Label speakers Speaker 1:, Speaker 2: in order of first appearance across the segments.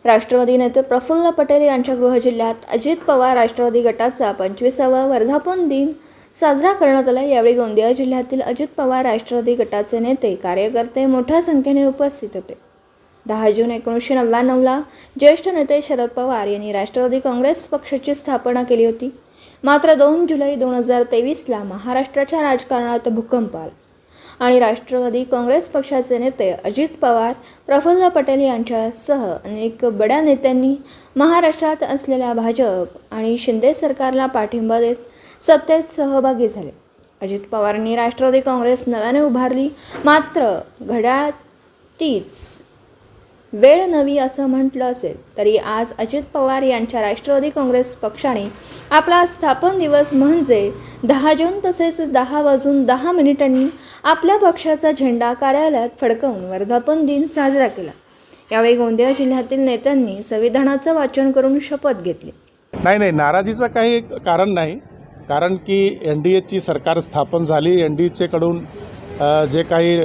Speaker 1: राष्ट्रवादी नेते प्रफुल्ल पटेल यांच्या गृह जिल्ह्यात अजित पवार राष्ट्रवादी गटाचा 25वा वर्धापन दिन साजरा करण्यात आला। यावेळी गोंदिया जिल्ह्यातील अजित पवार राष्ट्रवादी गटाचे नेते कार्यकर्ते मोठ्या संख्येने उपस्थित होते। 10 जून 1999ला ज्येष्ठ नेते शरद पवार यांनी राष्ट्रवादी काँग्रेस पक्षाची स्थापना केली होती। मात्र 2 जुलै 2023ला महाराष्ट्राच्या राजकारणात भूकंप आला आणि राष्ट्रवादी काँग्रेस पक्षाचे नेते अजित पवार, प्रफुल्ल पटेल यांच्यासह अनेक बड्या नेत्यांनी महाराष्ट्रात असलेल्या भाजप आणि शिंदे सरकारला पाठिंबा देत सत्तेत सहभागी झाले। अजित पवारांनी राष्ट्रवादी काँग्रेस नव्याने उभारली, मात्र घड्याळ तीच वेळ नवी असं म्हटलं असेल तरी आज अजित पवार यांच्या राष्ट्रवादी काँग्रेस पक्षाने आपला स्थापन दिवस म्हणजे 10 जून तसेच 10:10 आपल्या पक्षाचा झेंडा कार्यालयात फडकवून वर्धापन दिन साजरा केला। यावेळी गोंदिया जिल्ह्यातील नेत्यांनी संविधानाचं वाचन करून शपथ घेतली।
Speaker 2: नाही, नाराजीचं काही कारण नाही, कारण की NDAची सरकार स्थापन झाली। NDAचे कडून जे काही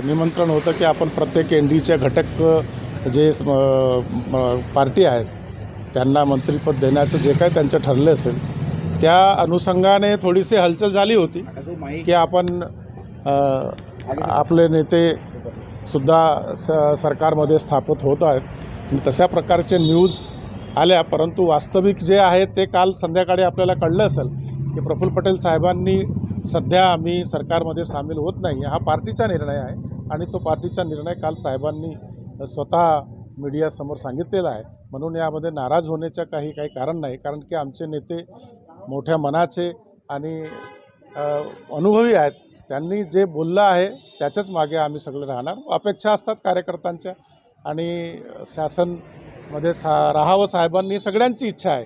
Speaker 2: निमंत्रण होतं की आपण प्रत्येक NDAचे घटक जे पार्टी आहेत त्यांना मंत्रिपद देण्याचं जे काही त्यांचं ठरलं असेल त्या अनुषंगाने थोडीशी हलचल झाली होती की आपण आपले नेतेसुद्धा सरकारमध्ये स्थापित होत आहेत आणि तशा प्रकारचे न्यूज आल्या। परंतु वास्तविक जे आहे ते काल संध्याकाळी आपल्याला कळलं असेल की प्रफुल्ल पटेल साहेबांनी सध्या आम्ही सरकारमध्ये सामील होत नाही हा पार्टीचा निर्णय आहे आणि तो पार्टीचा निर्णय काल साहेबांनी स्वतः मीडियासमोर सांगितलेला आहे। म्हणून यामध्ये नाराज होण्याचं काही कारण नाही, कारण की आमचे नेते मोठ्या मनाचे आणि अनुभवी आहेत। त्यांनी जे बोललं आहे त्याच्याच मागे आम्ही सगळे राहणार। अपेक्षा असतात कार्यकर्त्यांच्या आणि शासनमध्ये राहावं साहेबांनी सगळ्यांची इच्छा आहे।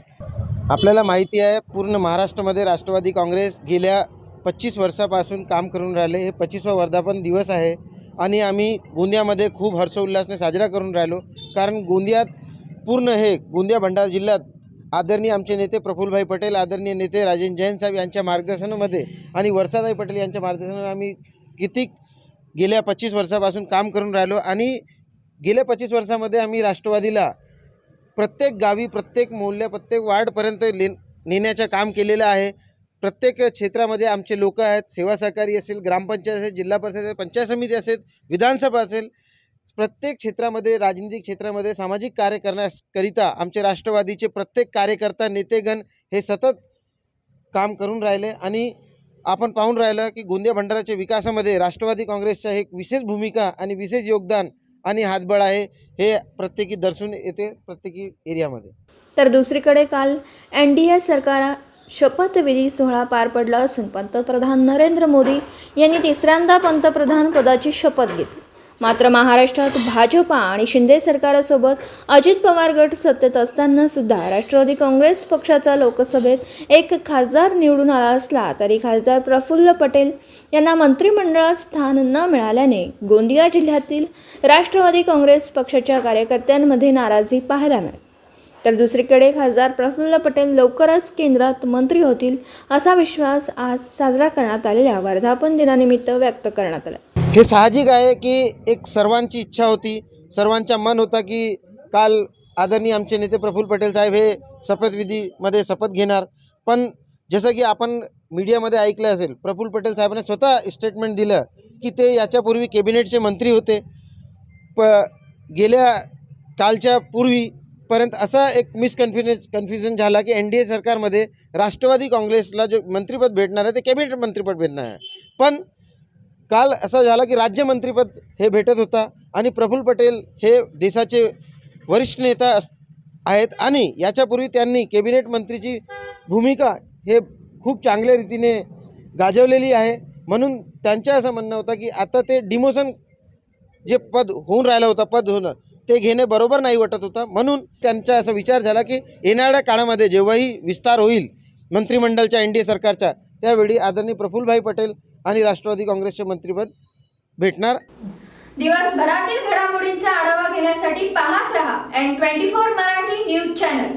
Speaker 3: आपल्याला माहिती आहे पूर्ण महाराष्ट्रामध्ये राष्ट्रवादी काँग्रेस गेल्या 25 वर्षापासून काम करून राहिले। हे 25वा वर्धापन दिवस आहे आणि आम्ही गोंदियामध्ये खूप हर्षोल्लासाने साजरा करून राहिलो, कारण गोंदियात पूर्ण हे गोंदिया भंडारा जिल्ह्यात आदरणीय आमचे नेते प्रफुल्लभाई पटेल, आदरणीय नेते राजेंद्र जैन साहेब यांच्या मार्गदर्शनामध्ये आणि वर्षाताई पटेल यांच्या मार्गदर्शनामध्ये आम्ही गेल्या 25 वर्षापासून काम करून राहिलो आणि गेल्या 25 वर्षामध्ये आम्ही राष्ट्रवादीला प्रत्येक गावी, प्रत्येक मोहल्ल्या, प्रत्येक वार्डपर्यंत नेण्याचं काम केलेलं आहे। प्रत्येक क्षेत्रामध्ये आमचे लोक आहेत। सेवा सहकारी असेल, ग्रामपंचायत असेल, जिल्हा परिषद असेल, पंचायत समिती असेल, विधानसभा असेल, प्रत्येक क्षेत्रामध्ये, राजनीतिक क्षेत्रामध्ये सामाजिक कार्य करण्याकरिता आमचे राष्ट्रवादीचे प्रत्येक कार्यकर्ता, नेतेगण हे सतत काम करून राहिले आणि आपण पाहून राहिलं की गोंदिया भंडाराच्या विकासामध्ये राष्ट्रवादी काँग्रेसचं एक विशेष भूमिका आणि विशेष योगदान आणि हातबळ आहे, हे प्रत्येकी दर्शून येते प्रत्येकी एरियामध्ये।
Speaker 1: तर दुसरीकडे काल NDA सरकार शपथविधी सोहळा पार पडला असून पंतप्रधान नरेंद्र मोदी यांनी तिसऱ्यांदा पंतप्रधान पदाची शपथ घेतली। मात्र महाराष्ट्रात भाजपा आणि शिंदे सरकारसोबत अजित पवार गट सत्तेत असताना सुद्धा राष्ट्रवादी काँग्रेस पक्षाचा लोकसभेत एक खासदार निवडून आला असला तरी खासदार प्रफुल्ल पटेल यांना मंत्रिमंडळात स्थान न मिळाल्याने गोंदिया जिल्ह्यातील राष्ट्रवादी काँग्रेस पक्षाच्या कार्यकर्त्यांमध्ये नाराजी पाहायला मिळाली। तर दुसरीकडे खासदार प्रफुल्ल पटेल लवकरच केंद्रात मंत्री होतील असा विश्वास आज साजरा करण्यात आलेल्या वर्धापन दिनानिमित्त व्यक्त करण्यात आला।
Speaker 3: हे साहजिक आहे की एक सर्वांची इच्छा होती, सर्वांचा मन होता की काल आदरणीय आमचे नेते प्रफुल्ल पटेल साहेब हे शपथविधीमध्ये शपथ घेणार। पण जसं की आपण मीडियामध्ये ऐकलं असेल, प्रफुल्ल पटेल साहेबांनी स्वतः स्टेटमेंट दिलं की ते याच्यापूर्वी कॅबिनेटचे मंत्री होते। गेल्या कालच्या पूर्वीपर्यंत असा एक कन्फ्युजन झाला की NDA सरकारमध्ये राष्ट्रवादी काँग्रेसला जो मंत्रिपद भेटणार आहे ते कॅबिनेट मंत्रिपद भेटणार आहे, पण काल असं झालं की राज्य मंत्रिपद हे भेटत होता आणि प्रफुल्ल पटेल हे देशाचे वरिष्ठ नेता आहेत आणि याच्यापूर्वी त्यांनी कॅबिनेट मंत्रीची भूमिका हे खूप चांगल्या रीतीने गाजवलेली आहे। म्हणून त्यांचं असं म्हणणं होतं की आता ते डिमोशन जे पद होऊन राहिलं होतं, पद होणं ते घेणे बरोबर नाही वाटत होतं। म्हणून त्यांचा असा विचार झाला की येणाऱ्या काळामध्ये जेव्हाही विस्तार होईल मंत्रिमंडळाच्या NDA सरकारचा, त्यावेळी आदरणीय प्रफुल्लभाई पटेल आणि राष्ट्रवादी काँग्रेसचे मंत्रिपद भेटणार।
Speaker 1: दिवसभरातील घडामोडींचा आढावा घेण्यासाठी पाहत रहा N24 मराठी न्यूज चॅनल।